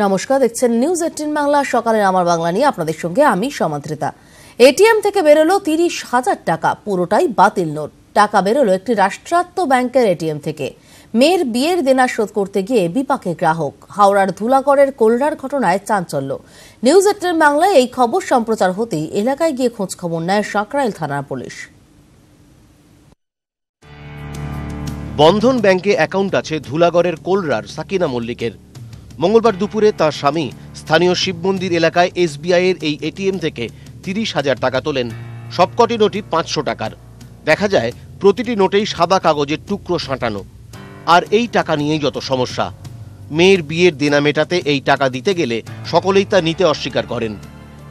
নমস্কার, দেখছেন নিউজ 18 বাংলা। সকালে আমার বাংলা নিয়ে আপনাদের সঙ্গে আমি সমাদৃতা। এটিএম থেকে বেরোলো 30,000 টাকা, পুরোটাই বাতিল নোট। টাকা বেরোলো একটি রাষ্ট্রায়ত্ত ব্যাংকের এটিএম থেকে। মেয়ের বিয়ের দেনা শোধ করতে গিয়ে বিপাকে গ্রাহক। হাওড়ার ধুলাগড়ের কোলরার ঘটনায় চাঞ্চল্য। নিউজ 18 বাংলায় এই খবর সম্প্রচার হতেই এলাকায় গিয়ে খোঁজ খবর নেয় সাঁকরাইল থানার পুলিশ। বন্ধন ব্যাংকে অ্যাকাউন্ট আছে ধুলাগড়ের কোলরার সাকিনা মল্লিকের। মঙ্গলবার দুপুরে তাঁর স্বামী স্থানীয় শিব মন্দির এলাকায় SBI এর এই এটিএম থেকে 30,000 টাকা তোলেন। সবকটি নোটই 500 টাকার। দেখা যায় প্রতিটি নোটেই সাদা কাগজের টুকরো সাঁটানো। আর এই টাকা নিয়েই যত সমস্যা। মেয়ের বিয়ের দেনা মেটাতে এই টাকা দিতে গেলে সকলেই তা নিতে অস্বীকার করেন।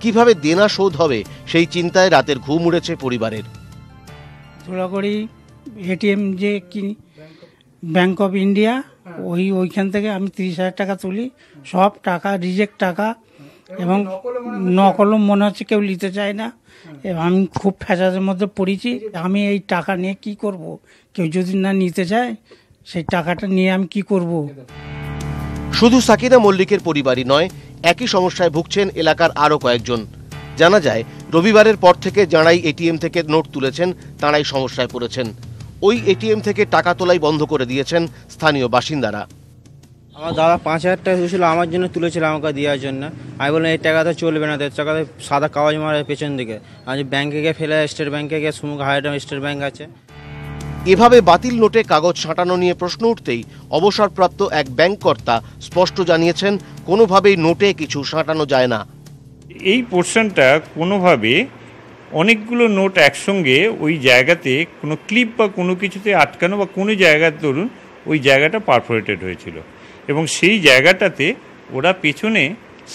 কিভাবে দেনা শোধ হবে সেই চিন্তায় রাতের ঘুম উড়েছে পরিবারের। ধুলাগড়ি এটিএম যে কিনি ব্যাংক অফ ইন্ডিয়া, ওইখান থেকে আমি 30,000 টাকা তুলি। সব টাকা রিজেক্ট টাকা এবং নকলম মনে হচ্ছে, কেউ নিতে চায় না। এবং আমি খুব ফ্যাসাদের মধ্যে পড়েছি। আমি এই টাকা নিয়ে কি করব? কেউ যদি না নিতে চায়, সেই টাকাটা নিয়ে আমি কি করব? শুধু সাকিনা মল্লিকের পরিবারই নয়, একই সমস্যায় ভুগছেন এলাকার আরও কয়েকজন। জানা যায় রবিবারের পর থেকে যাঁরাই এটিএম থেকে নোট তুলেছেন তাঁরাই সমস্যায় পড়েছেন। ওই এটিএম থেকে টাকা তোলাই বন্ধ করে দিয়েছেন স্থানীয় বাসিন্দারা। আমার দাদা 5,000 টাকা তুলেছিল, আমার জন্য তুলেছিল, আমাকে দেওয়ার জন্য। আমি বললাম এই টাকা তো চলবে না, টাকাতে সাদা কাগজ মারা পেছন দিকে। আমি ব্যাংকে গিয়ে ফেলে স্টেট ব্যাংকে গিয়ে সুমুখ হাইডাম স্টেট ব্যাংক আছে। এভাবে বাতিল নোটে কাগজ ছাঁটানো নিয়ে প্রশ্ন উঠতেই অবসরপ্রাপ্ত এক ব্যাংক কর্তা স্পষ্ট জানিয়েছেন, কোনোভাবেই নোটে কিছু সাঁটানো যায় না। এই পোর্শনটা কোনোভাবে অনেকগুলো নোট একসঙ্গে ওই জায়গাতে কোনো ক্লিপ বা কোনো কিছুতে আটকানো বা কোনো জায়গার দরুন ওই জায়গাটা পারফোরেটেড হয়েছিল এবং সেই জায়গাটাতে ওরা পেছনে,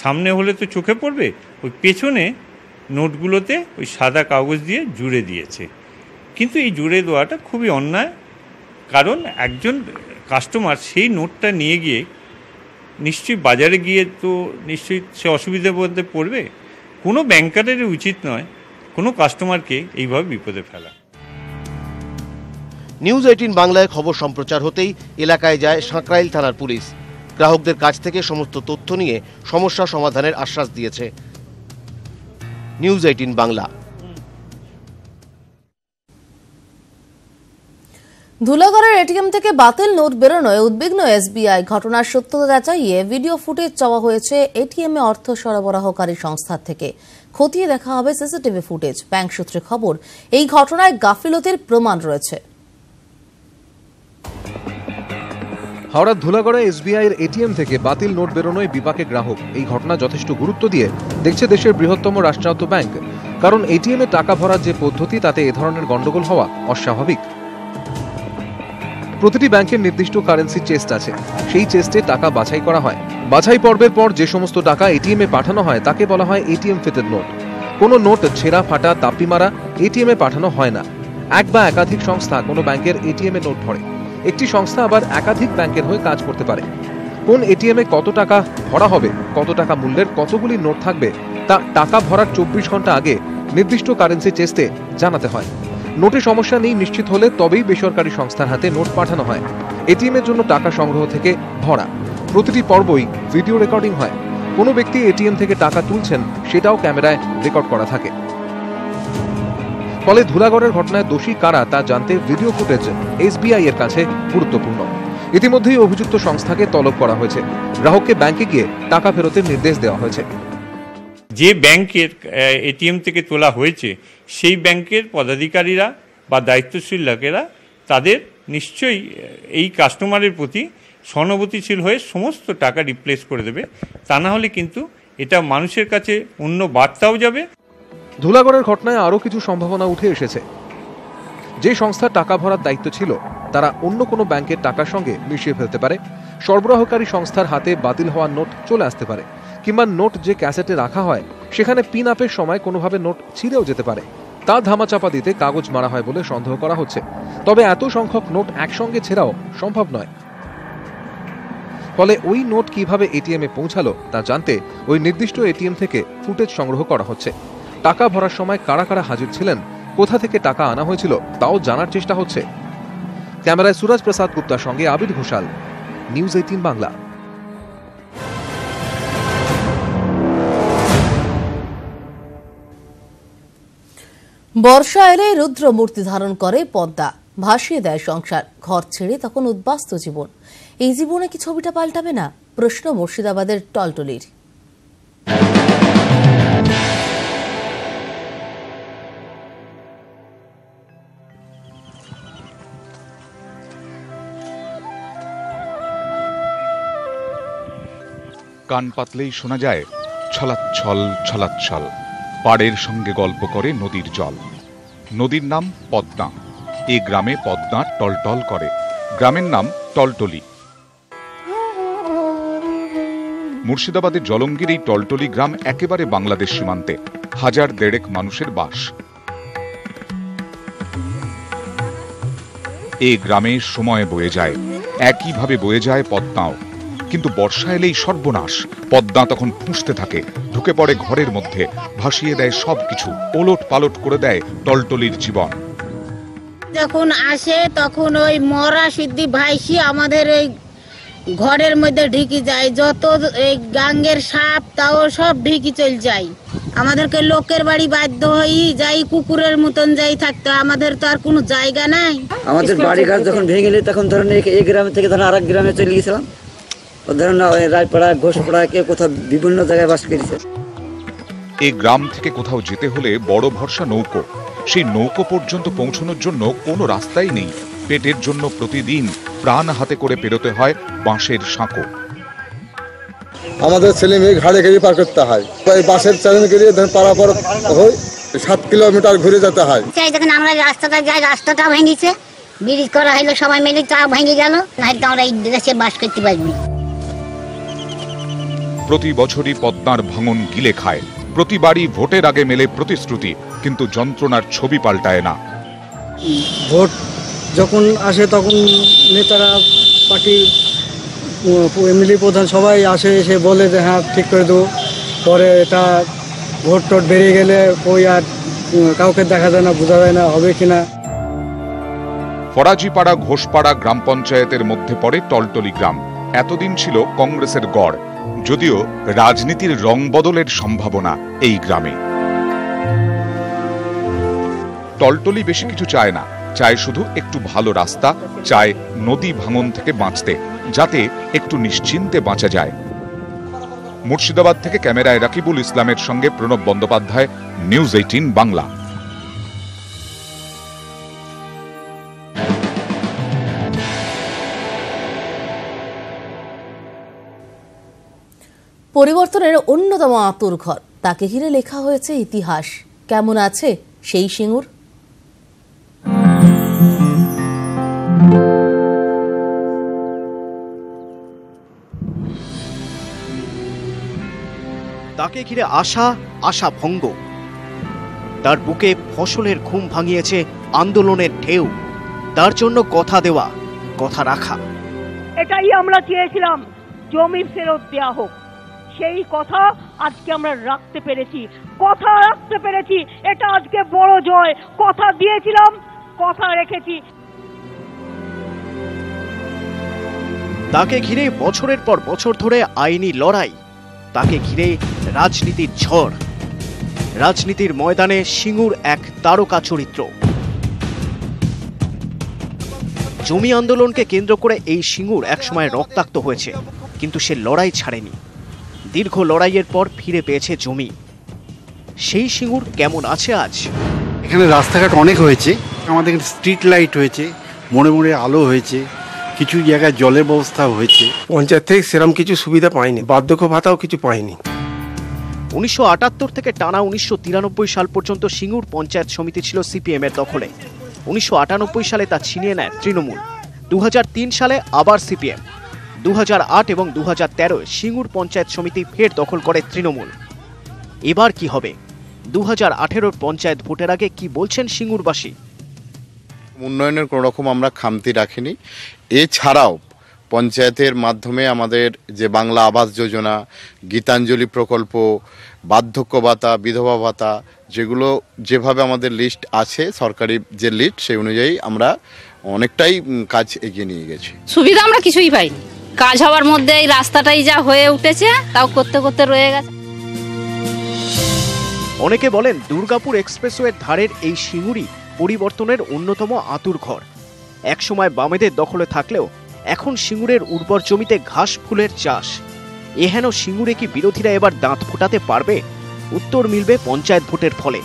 সামনে হলে তো চোখে পড়বে, ওই পেছনে নোটগুলোতে ওই সাদা কাগজ দিয়ে জুড়ে দিয়েছে। কিন্তু এই জুড়ে দেওয়াটা খুবই অন্যায়, কারণ একজন কাস্টমার সেই নোটটা নিয়ে গিয়ে নিশ্চয়ই বাজারে গিয়ে তো নিশ্চয়ই সে অসুবিধার মধ্যে পড়বে। কোনো ব্যাংকারেরই উচিত নয় কোনো কাস্টমারকে এইভাবে বিপদে ফেলা। নিউজ 18 বাংলায় খবর সম্প্রচার হতেই এলাকায় যায় সাঁকরাইল থানার পুলিশ। গ্রাহকদের কাছ থেকে সমস্ত তথ্য নিয়ে সমস্যা সমাধানের আশ্বাস দিয়েছে। নিউজ 18 বাংলা। ধুলাগড়ের এটিএম থেকে বাতিল নোট বেরোনোয় উদ্বিগ্ন SBI। ঘটনার সত্যতা যাচাইয়ে ভিডিও ফুটেজ চাওয়া হয়েছে এটিএম এ অর্থ সরবরাহকারী সংস্থার থেকে। খতিয়ে দেখা হবে সিসিটিভি ফুটেজ। ব্যাংক সূত্রে খবর, এই ঘটনায় গাফিলতির প্রমাণ রয়েছে। হাওড়ার ধুলাগড়ে SBI এর এটিএম থেকে বাতিল নোট বেরোনোয় বিপাকে গ্রাহক। এই ঘটনা যথেষ্ট গুরুত্ব দিয়ে দেখছে দেশের বৃহত্তম রাষ্ট্রায়ত্ত ব্যাংক। কারণ এটিএম এ টাকা ভরার যে পদ্ধতি, তাতে এ ধরনের গন্ডগোল হওয়া অস্বাভাবিক। প্রতিটি ব্যাংকের নির্দিষ্ট কারেন্সি চেস্ট আছে। সেই চেস্টে টাকা বাছাই করা হয়। বাছাই পর্বের পর যে সমস্ত টাকা এটিএম এ পাঠানো হয় তাকে বলা হয় এটিএম ফিটেড নোট। কোনো নোট ছেঁড়া ফাটা তাপ্পি মারা এটিএম এ পাঠানো হয় না। এক বা একাধিক সংস্থা কোনো ব্যাংকের এটিএম এ নোট ভরে। একটি সংস্থা আবার একাধিক ব্যাংকের হয়ে কাজ করতে পারে। কোন এটিএম এ কত টাকা ভরা হবে, কত টাকা মূল্যের কতগুলি নোট থাকবে, তা টাকা ভরার 24 ঘন্টা আগে নির্দিষ্ট কারেন্সি চেস্টে জানাতে হয়। নোটে সমস্যা নেই নিশ্চিত হলে তবেই বেসরকারি সংস্থার হাতে নোট পাঠানো হয়। এটিএম এর জন্য টাকা সংগ্রহ থেকে ভরা প্রতিটি পর্বই ভিডিও রেকর্ডিং হয়। কোনো ব্যক্তি এটিএম থেকে টাকা তুলছেন সেটাও ক্যামেরায় রেকর্ড করা থাকে। ফলে ধুলাগড়ের ঘটনায় দোষী কারা তা জানতে ভিডিও ফুটেজ SBI এর কাছে গুরুত্বপূর্ণ। ইতিমধ্যেই অভিযুক্ত সংস্থাকে তলব করা হয়েছে। গ্রাহককে ব্যাংকে গিয়ে টাকা ফেরতের নির্দেশ দেওয়া হয়েছে। যে ব্যাংকের এটিএম থেকে তোলা হয়েছে সেই ব্যাংকের পদাধিকারীরা বা দায়িত্বশীল লোকেরা তাদের নিশ্চয়ই এই কাস্টমারের প্রতি সহানুভূতিশীল হয়ে সমস্ত টাকা রিপ্লেস করে দেবে। তা না হলে কিন্তু এটা মানুষের কাছে অন্য বার্তাও যাবে। ধুলাগড়ের ঘটনায় আরও কিছু সম্ভাবনা উঠে এসেছে। যে সংস্থা টাকা ভরার দায়িত্ব ছিল তারা অন্য কোনো ব্যাংকের টাকার সঙ্গে মিশিয়ে ফেলতে পারে। সরবরাহকারী সংস্থার হাতে বাতিল হওয়ার নোট চলে আসতে পারে, কিংবা নোট যে ক্যাসেটে রাখা হয় সেখানে পিন আপের সময় কোনোভাবে নোট ছিঁড়েও যেতে পারে। তা ধামাচাপা দিতে কাগজ মারা হয় বলে সন্দেহ করা হচ্ছে। তবে এত সংখ্যক নোট একসঙ্গে ছেঁড়াও সম্ভব নয়। ফলে ওই নোট কিভাবে এটিএম এ পৌঁছালো তা জানতে ওই নির্দিষ্ট এটিএম থেকে ফুটেজ সংগ্রহ করা হচ্ছে। টাকা ভরার সময় কারা কারা হাজির ছিলেন, কোথা থেকে টাকা আনা হয়েছিল তাও জানার চেষ্টা হচ্ছে। ক্যামেরায় সুরাজ প্রসাদ গুপ্তার সঙ্গে আবির ঘোষাল, নিউজ 18 বাংলা। বর্ষা এলে রুদ্র মূর্তি ধারণ করে পদ্মা, ভাসিয়ে দেয় সংসার, ঘর ছেড়ে তখন উদ্বাস্তু জীবন। এই জীবনে কি ছবিটা পাল্টাবে না? প্রশ্ন মুর্শিদাবাদের টলটলির। কান পাতলেই শোনা যায় ছলাচ্ছল ছলাচ্ছল, পাড়ের সঙ্গে গল্প করে নদীর জল। নদীর নাম পদ্মা। এ গ্রামে পদ্মা টলটল করে। গ্রামের নাম টলটলি। মুর্শিদাবাদের জলঙ্গির এই টলটলি গ্রাম একেবারে বাংলাদেশ সীমান্তে, 1000-1.5 মানুষের বাস। এই গ্রামে সময় বয়ে যায়, একইভাবে বয়ে যায় পদ্মাও। কিন্তু বর্ষা এলেই সর্বনাশ। পদ্মা তখন ফুঁসতে থাকে, ঢুকে পড়ে ঘরের মধ্যে, ভাসিয়ে দেয় সবকিছু, ওলট পালট করে দেয় টলটলির জীবন। যখন আসে তখন ওই মরা সিদ্ধি ভাইসি আমাদের এই ঘরের মধ্যে ঢুকে যায়, যত এই গাঙ্গের সাপ তাও সব ঢুকে চলে যায়। আমাদেরকে লোকের বাড়ি বাধ্য হয়ে যাই, কুকুরের মতন যাই থাকতে, আমাদের তো আর কোনো জায়গা নাই। আমাদের বাড়িঘর যখন ভেঙে গেলে তখন ধরেন এই গ্রাম থেকে ধরেন আরেক গ্রামে চলে গেছিলাম। ধরেন রায়পাড়া, ঘোষপাড়া, কেউ কোথাও বিভিন্ন জায়গায় বাস করেছে। এই গ্রাম থেকে কোথাও যেতে হলে বড় ভরসা নৌকো। সেই নৌকো পর্যন্ত পৌঁছানোর জন্য কোনো রাস্তাই নেই। পেটের জন্য প্রতিদিন প্রাণ হাতে করে পেরোতে হয় বাঁশের সাঁকো। আমাদের ছেলে মেয়ে ঘাড়ে ঘিরে পার করতে হয়, বাসের চ্যালেঞ্জ গিয়ে পারাপার হয় 7 কিলোমিটার ঘুরে যেতে হয়। যখন আমরা রাস্তাটা যাই, রাস্তাটা ভেঙেছে, ব্রিজ করা হইলো, সবাই মিলে তা ভেঙে গেল, নাহলে আমরা এই দেশে বাস করতে পারবো। প্রতি বছরই পদ্মার ভাঙন গিলে খায়। প্রতিবারই ভোটের আগে মেলে প্রতিশ্রুতি, কিন্তু যন্ত্রণার ছবি পাল্টায় না। ভোট যখন আসে তখন নেতারা, পার্টি, এমএলএ প্রধান সবাই আসে, এসে বলে যে হ্যাঁ ঠিক করে দেবো। পরে এটা ভোট টোট বেরিয়ে গেলে ওই আর কাউকে দেখা যায় না, বোঝা যায় না হবে কিনা। ফরাজিপাড়া, ঘোষপাড়া গ্রাম পঞ্চায়েতের মধ্যে পড়ে টলটলি গ্রাম। এতদিন ছিল কংগ্রেসের গড়, যদিও রাজনীতির রং বদলের সম্ভাবনা এই গ্রামে। টলটলি বেশি কিছু চায় না, চায় শুধু একটু ভালো রাস্তা, চায় নদী ভাঙন থেকে বাঁচতে, যাতে একটু নিশ্চিন্তে বাঁচা যায়। মুর্শিদাবাদ থেকে ক্যামেরায় রাকিবুল ইসলামের সঙ্গে প্রণব বন্দ্যোপাধ্যায়, নিউজ 18 বাংলা। পরিবর্তনের অন্যতম আঁতুড়ঘর, তাকে ঘিরে লেখা হয়েছে ইতিহাস। কেমন আছে সেই সিঙ্গুর? তাকে ঘিরে আশা, আশা ভঙ্গ। তার বুকে ফসলের ঘুম ভাঙিয়েছে আন্দোলনের ঢেউ। তার জন্য কথা দেওয়া, কথা রাখা। এটাই আমরা চেয়েছিলাম, জমি ফেরত দেওয়া হোক। সেই কথা আজকে আমরা রাখতে পেরেছি, কথা রাখতে পেরেছি। এটা আজকে বড় জয়। কথা দিয়েছিলাম, কথা রেখেছি। তাকে ঘিরে বছরের পর বছর ধরে আইনি লড়াই, তাকে ঘিরে রাজনীতির ঝড়। রাজনীতির ময়দানে সিঙ্গুর এক তারকা চরিত্র। জমি আন্দোলনকে কেন্দ্র করে এই সিঙ্গুর একসময় রক্তাক্ত হয়েছে, কিন্তু সে লড়াই ছাড়েনি। দীর্ঘ লড়াইয়ের পর ফিরে পেয়েছে জমি। সেই সিঙ্গুর কেমন আছে আজ? এখানে রাস্তাঘাট অনেক হয়েছে, আমাদের স্ট্রিট লাইট হয়েছে, মোড়ে মোড়ে আলো হয়েছে, কিছু জায়গায় জলের ব্যবস্থা হয়েছে। পঞ্চায়েত থেকে সেরকম কিছু সুবিধা পাইনি, বার্ধক্য ভাতাও কিছু পাইনি। 1978 থেকে টানা 1993 সাল পর্যন্ত সিঙ্গুর পঞ্চায়েত সমিতি ছিল সিপিএম এর দখলে। 1998 সালে তা ছিনিয়ে নেয় তৃণমূল। 2003 সালে আবার সিপিএম। 2008 এবং 2013 সিঙ্গুর পঞ্চায়েত সমিতি ফের দখল করে তৃণমূল। এবার কি হবে? 2018 পঞ্চায়েত ভোটের আগে কি বলছেন সিঙ্গুরবাসী? উন্নয়নের কোনো রকম আমরা খামতি রাখিনি। এছাড়াও পঞ্চায়েতের মাধ্যমে আমাদের যে বাংলা আবাস যোজনা, গীতাঞ্জলি প্রকল্প, বার্ধক্য ভাতা, বিধবা ভাতা, যেগুলো যেভাবে আমাদের লিস্ট আছে, সরকারি যে লিস্ট, সেই অনুযায়ী আমরা অনেকটাই কাজ এগিয়ে নিয়ে গেছি। সুবিধা আমরা কিছুই পাইনি। কাজ হওয়ার মধ্যে এই রাস্তাটাই যা হয়ে উঠেছে, তাও করতে করতে রয়ে গেছে। অনেকে বলেন দুর্গাপুর এক্সপ্রেসওয়ের ধারের এই সিঙ্গুরি পরিবর্তনের অন্যতম আঁতুড়ঘর। একসময় বামেদের দখলে থাকলেও এখন সিঙ্গুরের উর্বর জমিতে ঘাস ফুলের চাষ। এহেন সিঙ্গুরে কি বিরোধীরা এবার দাঁত ফোটাতে পারবে? উত্তর মিলবে পঞ্চায়েত ভোটের ফলে।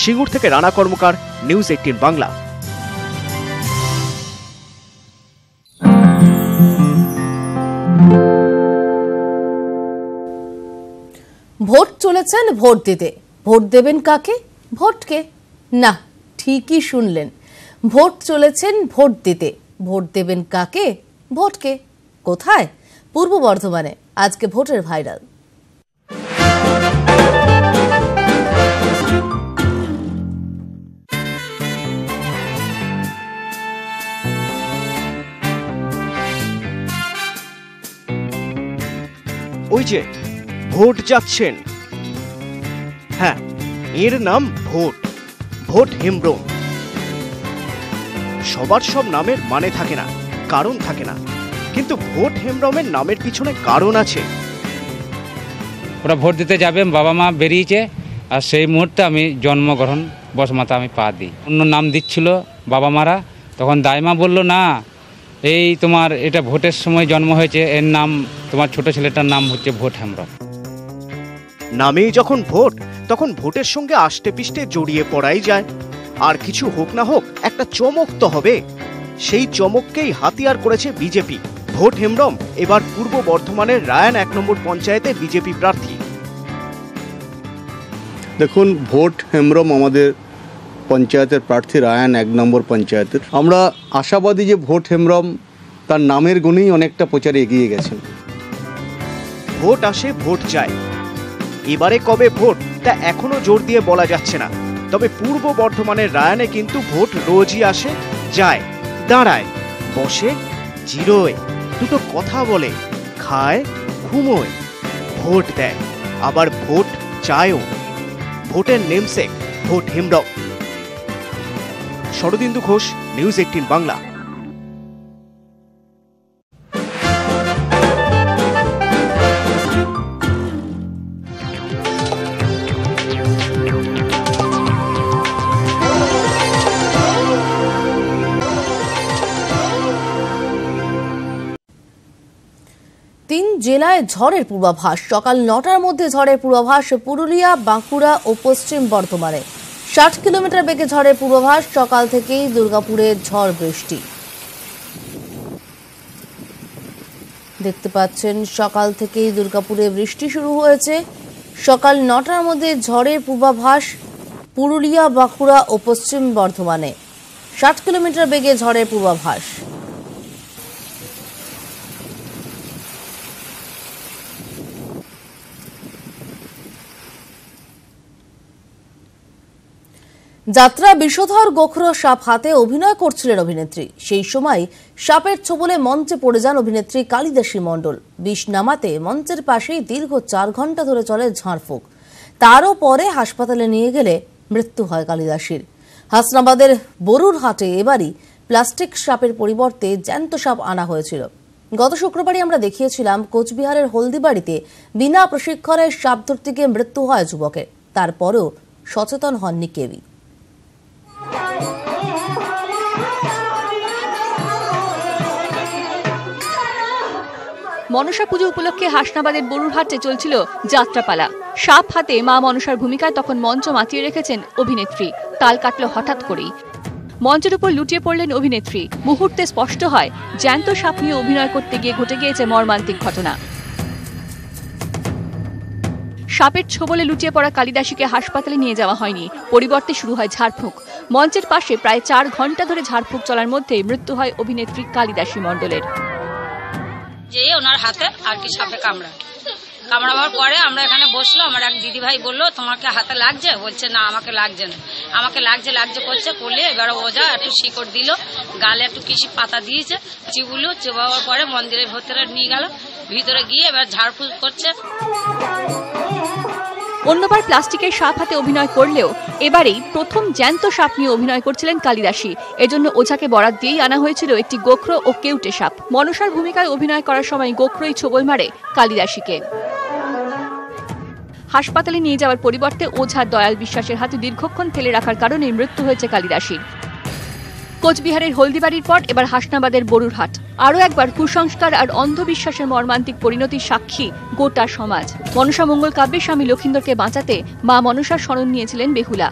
সিঙ্গুর থেকে রানা কর্মকার, নিউজ 18 বাংলা। ভোট চলেছেন ভোট দিতে, ভোট দেবেন কাকে? ভোটকে? না, ঠিকই শুনলেন, ভোট চলেছেন ভোট দিতে, ভোট দেবেন কাকে? ভোটকে। কোথায়? পূর্ব বর্ধমানে আজকে ভোটের ভাইরাল। ওই যে ভোট যাচ্ছেন, হ্যাঁ, এর নাম ভোট। ভোট হেমব্রম। সবার সব নামের মানে থাকে না, কারণ থাকে না, কিন্তু ভোট হেমব্রমের নামের পিছনে কারণ আছে। ওরা ভোট দিতে যাবে, বাবা মা বেরিয়েছে, আর সেই মুহূর্তে আমি জন্মগ্রহণ বসমাতা আমি পা দিই। অন্য নাম দিচ্ছিল বাবা মারা, তখন দাইমা বলল না, এই তোমার এটা ভোটের সময় জন্ম হয়েছে, এর নাম তোমার ছোট ছেলেটার নাম হচ্ছে ভোট হেমব্রম। নামেই যখন ভোট, তখন ভোটের সঙ্গে আষ্টে পিষ্টে জড়িয়ে পড়াই যায়। আর কিছু হোক না হোক একটা চমক তো হবে। সেই চমককেই হাতিয়ার করেছে বিজেপি। ভোট হেমব্রম এবার পূর্ব বর্ধমানের রায়ান 1 নম্বর পঞ্চায়েতে বিজেপি প্রার্থী। দেখুন, ভোট হেমব্রম আমাদের পঞ্চায়েতের প্রার্থী, রায়ান 1 নম্বর পঞ্চায়েতের। আমরা আশাবাদী যে ভোট হেমব্রম তার নামের গুণেই অনেকটা প্রচারে এগিয়ে গেছেন। ভোট আসে, ভোট যায়। এবারে কবে ভোট তা এখনো জোর দিয়ে বলা যাচ্ছে না। তবে পূর্ব বর্ধমানের রায়ানে কিন্তু ভোট রোজই আসে, যায়, দাঁড়ায়, বসে, জিরোয়, দুটো কথা বলে, খায়, ঘুমোয়, ভোট দেয়, আবার ভোট চায়ও। ভোটের namesake vote Hembram. Sharadindu Ghosh, news 18 Bangla. তিন জেলায় ঝড়ের পূর্বাভাস। সকাল 9টার মধ্যে ঝড়ের পূর্বাভাস পুরুলিয়া, বাঁকুড়া ও পশ্চিম বর্ধমানে। 60 কিলোমিটার বেগে ঝড়ের পূর্বাভাস। সকাল থেকেই দুর্গাপুরে ঝড় বৃষ্টি দেখতে পাচ্ছেন। সকাল থেকেই দুর্গাপুরে বৃষ্টি শুরু হয়েছে। সকাল 9টার মধ্যে ঝড়ের পূর্বাভাস পুরুলিয়া, বাঁকুড়া ও পশ্চিম বর্ধমানে। 60 কিলোমিটার বেগে ঝড়ের পূর্বাভাস। যাত্রা বিষধর গোখরো সাপ হাতে অভিনয় করছিলেন অভিনেত্রী। সেই সময় সাপের ছোবলে মঞ্চে পড়ে যান অভিনেত্রী কালিদাসী মণ্ডল। বিষ নামাতে মঞ্চের পাশেই দীর্ঘ 4 ঘন্টা ধরে চলে ঝাড়ফুঁক। তারও পরে হাসপাতালে নিয়ে গেলে মৃত্যু হয় কালিদাসীর। হাসনাবাদের বরুর হাটে এবারই প্লাস্টিক সাপের পরিবর্তে জ্যান্ত সাপ আনা হয়েছিল। গত শুক্রবারই আমরা দেখিয়েছিলাম কোচবিহারের হলদিবাড়িতে বিনা প্রশিক্ষণে সাপ ধরতে গিয়ে মৃত্যু হয় যুবকের। তারপরেও সচেতন হননি কেউই। মনসা পুজো উপলক্ষে হাসনাবাদের বরুরহাটে চলছিল যাত্রাপালা। সাপ হাতে মা মনসার ভূমিকায় তখন মঞ্চ মাতিয়ে রেখেছেন অভিনেত্রী। তাল কাটল হঠাৎ করেই। মঞ্চের উপর লুটিয়ে পড়লেন অভিনেত্রী। মুহূর্তে স্পষ্ট হয় জ্যান্ত সাপ নিয়ে অভিনয় করতে গিয়ে ঘটে গিয়েছে মর্মান্তিক ঘটনা। সাপের ছোবলে লুটিয়ে পড়া কালিদাসীকে হাসপাতালে নিয়ে যাওয়া হয়নি, পরিবর্তে শুরু হয় ঝাড়ফুঁক। মঞ্চের পাশে প্রায় 4 ঘন্টা ধরে ঝাড়ফুঁক চলার মধ্যেই মৃত্যু হয় অভিনেত্রী কালিদাসী মণ্ডলের। যে ওনার হাতে আর কি সাপে কামড়াবার পরে আমরা এখানে বসলো। আমার এক দিদি ভাই বললো তোমাকে হাতে লাগছে? বলছে না আমাকে লাগছে না। আমাকে লাগছে করলে এবার ওজা একটু শিকড় দিল, গালে একটু কৃষি পাতা দিয়েছে, চিবুলো চেবাবার পরে মন্দিরের ভেতরে নিয়ে গেল। ভিতরে গিয়ে এবার ঝাড়ফুঁক করছে। অন্যবার প্লাস্টিকের সাপ হাতে অভিনয় করলেও এবারেই প্রথম জ্যান্ত সাপ নিয়ে অভিনয় করছিলেন কালিদাসী। এজন্য ওঝাকে বরাত দিয়েই আনা হয়েছিল একটি গোখরো ও কেউটে সাপ। মনসার ভূমিকায় অভিনয় করার সময় গোখরোই ছোবল মারে কালিদাসীকে। হাসপাতালে নিয়ে যাওয়ার পরিবর্তে ওঝা দয়াল বিশ্বাসের হাতে দীর্ঘক্ষণ ফেলে রাখার কারণে মৃত্যু হয়েছে কালিদাসীর। কোচবিহারের হলদিবাড়ির পর এবার হাসনাবাদের বরুরহাট। আরও একবার কুসংস্কার আর অন্ধবিশ্বাসের মর্মান্তিক পরিণতির সাক্ষী গোটা সমাজ। মনসা মঙ্গল কাব্যে স্বামী লক্ষিন্দরকে বাঁচাতে মা মনসার শরণ নিয়েছিলেন বেহুলা।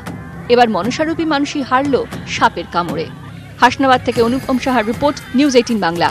এবার মনসারূপী মানুষই হারল সাপের কামড়ে। হাসনাবাদ থেকে অনুপম সাহার রিপোর্ট, নিউজ 18 বাংলা।